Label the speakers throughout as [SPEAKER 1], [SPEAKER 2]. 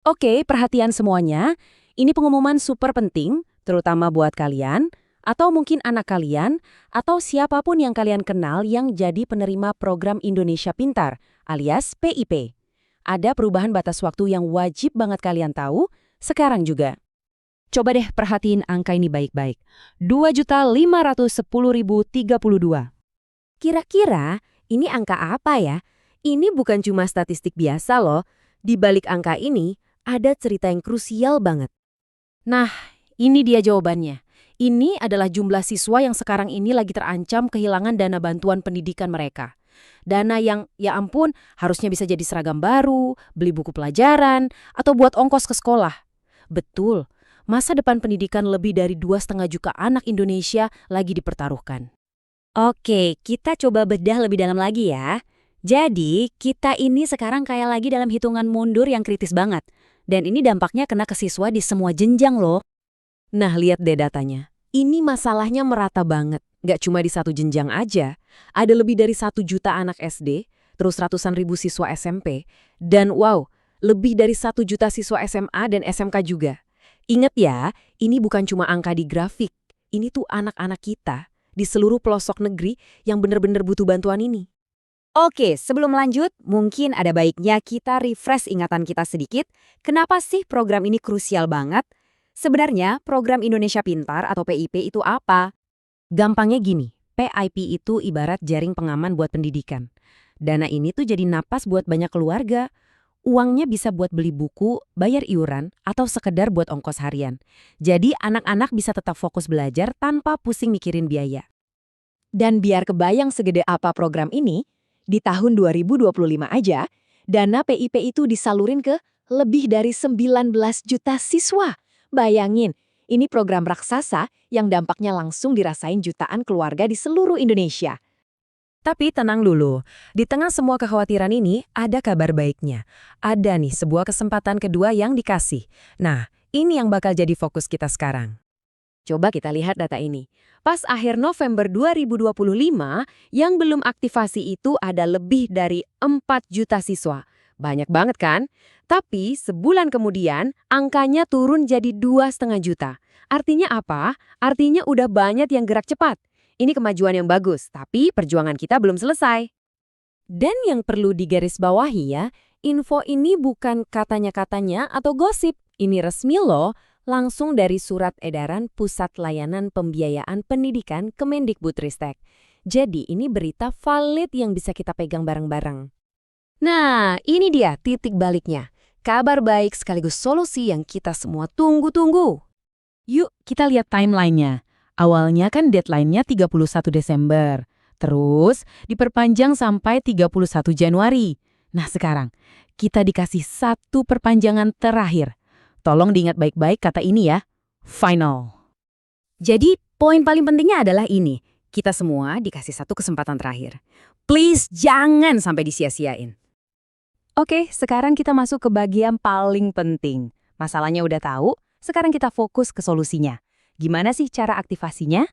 [SPEAKER 1] Oke, perhatian semuanya. Ini pengumuman super penting, terutama buat kalian, atau mungkin anak kalian, atau siapapun yang kalian kenal yang jadi penerima program Indonesia Pintar, alias PIP. Ada perubahan batas waktu yang wajib banget kalian tahu, sekarang juga.
[SPEAKER 2] Coba deh perhatiin angka ini baik-baik. 2.510.032.
[SPEAKER 3] Kira-kira ini angka apa ya? Ini bukan cuma statistik biasa loh. Di balik angka ini ada cerita yang krusial banget.
[SPEAKER 1] Nah, ini dia jawabannya. Ini adalah jumlah siswa yang sekarang ini lagi terancam kehilangan dana bantuan pendidikan mereka. Dana yang, ya ampun, harusnya bisa jadi seragam baru, beli buku pelajaran, atau buat ongkos ke sekolah. Betul, masa depan pendidikan lebih dari 2,5 juta anak Indonesia lagi dipertaruhkan.
[SPEAKER 3] Oke, kita coba bedah lebih dalam lagi ya. Jadi, kita ini sekarang kayak lagi dalam hitungan mundur yang kritis banget. Dan ini dampaknya kena ke siswa di semua jenjang loh.
[SPEAKER 1] Nah, lihat deh datanya. Ini masalahnya merata banget. Nggak cuma di satu jenjang aja. Ada lebih dari 1 juta anak SD, terus ratusan ribu siswa SMP, dan wow, lebih dari 1 juta siswa SMA dan SMK juga. Ingat ya, ini bukan cuma angka di grafik. Ini tuh anak-anak kita di seluruh pelosok negeri yang benar-benar butuh bantuan ini.
[SPEAKER 2] Oke, sebelum lanjut, mungkin ada baiknya kita refresh ingatan kita sedikit. Kenapa sih program ini krusial banget? Sebenarnya, program Indonesia Pintar atau PIP itu apa?
[SPEAKER 1] Gampangnya gini, PIP itu ibarat jaring pengaman buat pendidikan. Dana ini tuh jadi napas buat banyak keluarga. Uangnya bisa buat beli buku, bayar iuran, atau sekedar buat ongkos harian. Jadi anak-anak bisa tetap fokus belajar tanpa pusing mikirin biaya.
[SPEAKER 4] Dan biar kebayang segede apa program ini, di tahun 2025 aja, dana PIP itu disalurin ke lebih dari 19 juta siswa. Bayangin, ini program raksasa yang dampaknya langsung dirasain jutaan keluarga di seluruh Indonesia.
[SPEAKER 1] Tapi tenang dulu, di tengah semua kekhawatiran ini ada kabar baiknya. Ada nih sebuah kesempatan kedua yang dikasih. Nah, ini yang bakal jadi fokus kita sekarang. Coba kita lihat data ini. Pas akhir November 2025, yang belum aktivasi itu ada lebih dari 4 juta siswa. Banyak banget kan? Tapi sebulan kemudian, angkanya turun jadi 2,5 juta. Artinya apa? Artinya udah banyak yang gerak cepat. Ini kemajuan yang bagus, tapi perjuangan kita belum selesai. Dan yang perlu digarisbawahi ya, info ini bukan katanya-katanya atau gosip. Ini resmi loh. Langsung dari surat edaran Pusat Layanan Pembiayaan Pendidikan Kemendikbudristek. Jadi ini berita valid yang bisa kita pegang bareng-bareng. Nah, ini dia titik baliknya. Kabar baik sekaligus solusi yang kita semua tunggu-tunggu.
[SPEAKER 2] Yuk, kita lihat timeline-nya. Awalnya kan deadline-nya 31 Desember. Terus diperpanjang sampai 31 Januari. Nah sekarang, kita dikasih satu perpanjangan terakhir. Tolong diingat baik-baik kata ini ya. Final.
[SPEAKER 3] Jadi, poin paling pentingnya adalah ini. Kita semua dikasih satu kesempatan terakhir. Please, jangan sampai disia-siain.
[SPEAKER 1] Oke, sekarang kita masuk ke bagian paling penting. Masalahnya udah tahu, sekarang kita fokus ke solusinya. Gimana sih cara aktivasinya?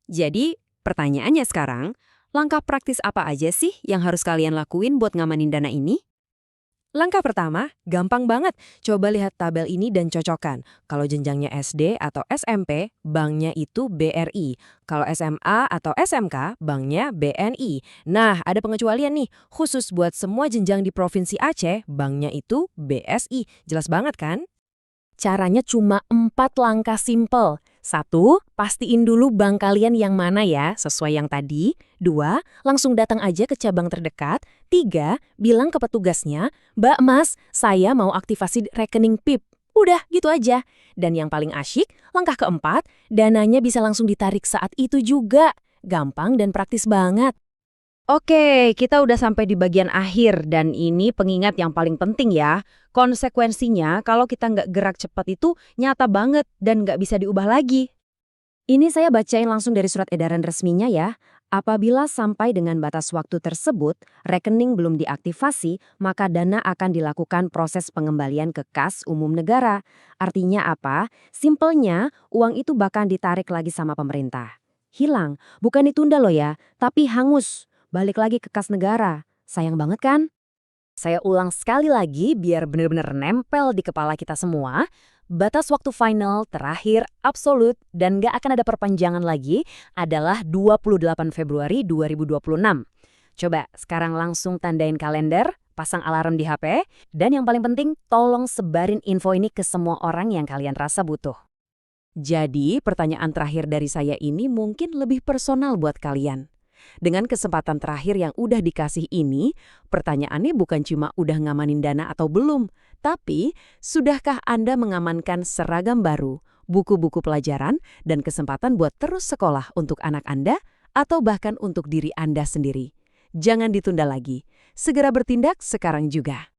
[SPEAKER 3] Jadi, pertanyaannya sekarang, langkah praktis apa aja sih yang harus kalian lakuin buat ngamanin dana ini? Langkah pertama, gampang banget. Coba lihat tabel ini dan cocokkan. Kalau jenjangnya SD atau SMP, banknya itu BRI. Kalau SMA atau SMK, banknya BNI. Nah, ada pengecualian nih. Khusus buat semua jenjang di Provinsi Aceh, banknya itu BSI. Jelas banget kan? Caranya cuma 4 langkah simple. 1, pastiin dulu bank kalian yang mana ya, sesuai yang tadi. 2, langsung datang aja ke cabang terdekat. 3, bilang ke petugasnya, "Mbak Mas, saya mau aktivasi rekening PIP." Udah, gitu aja. Dan yang paling asyik, langkah keempat, dananya bisa langsung ditarik saat itu juga. Gampang dan praktis banget.
[SPEAKER 1] Oke, kita udah sampai di bagian akhir dan ini pengingat yang paling penting ya. Konsekuensinya kalau kita nggak gerak cepat itu nyata banget dan nggak bisa diubah lagi.
[SPEAKER 3] Ini saya bacain langsung dari surat edaran resminya ya. Apabila sampai dengan batas waktu tersebut, rekening belum diaktifasi, maka dana akan dilakukan proses pengembalian ke kas umum negara. Artinya apa? Simpelnya, uang itu bahkan ditarik lagi sama pemerintah. Hilang, bukan ditunda loh ya, tapi hangus. Balik lagi ke kas negara. Sayang banget kan? Saya ulang sekali lagi biar benar-benar nempel di kepala kita semua. Batas waktu final, terakhir, absolut, dan nggak akan ada perpanjangan lagi adalah 28 Februari 2026. Coba sekarang langsung tandain kalender, pasang alarm di HP, dan yang paling penting tolong sebarin info ini ke semua orang yang kalian rasa butuh. Jadi pertanyaan terakhir dari saya ini mungkin lebih personal buat kalian. Dengan kesempatan terakhir yang udah dikasih ini, pertanyaannya bukan cuma udah ngamanin dana atau belum, tapi sudahkah Anda mengamankan seragam baru, buku-buku pelajaran, dan kesempatan buat terus sekolah untuk anak Anda atau bahkan untuk diri Anda sendiri? Jangan ditunda lagi. Segera bertindak sekarang juga.